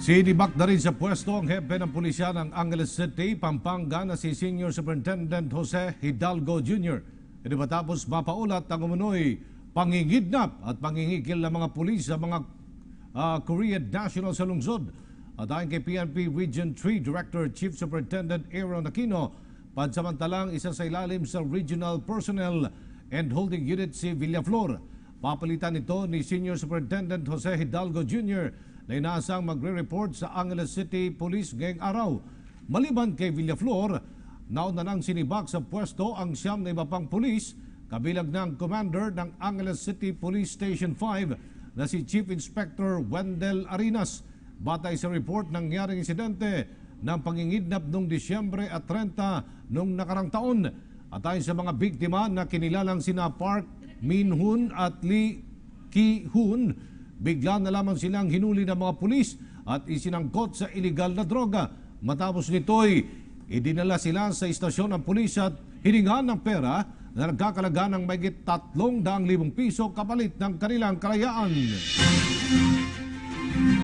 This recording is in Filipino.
Sinibak na rin sa pwesto ang hepe ng pulisya ng Angeles City, Pampanga na si Senior Superintendent Jose Hidalgo Jr. Ito matapos mapaulat ang umunoy pangingidnap at pangingikil ng mga pulis sa mga Korean national sa lungsod. At ayon kay PNP Region 3 Director Chief Superintendent Aaron Aquino, pansamantalang isa sa ilalim sa Regional Personnel and Holding Unit si Villaflor. Papalitan ito ni Senior Superintendent Jose Hidalgo Jr. na inaasang magre-report sa Angeles City Police ngayong araw. Maliban kay Villaflor, nauna nang sinibak sa pwesto ang siyam na iba pang pulis, kabilang ng commander ng Angeles City Police Station 5 na si Chief Inspector Wendell Arinas. Batay sa report, nangyaring insidente ng pangingidnap noong Disyembre at 30 noong nakarang taon. At ayon sa mga biktima na kinilalang sina Park Min-hoon at Lee Ki-hoon, bigla na lamang silang hinuli ng mga pulis at isinangkot sa iligal na droga. Matapos nito'y idinala sila sa istasyon ng pulis at hiningan ng pera na nagkakalaga ng mahigit 300,000 piso kapalit ng kanilang kalayaan.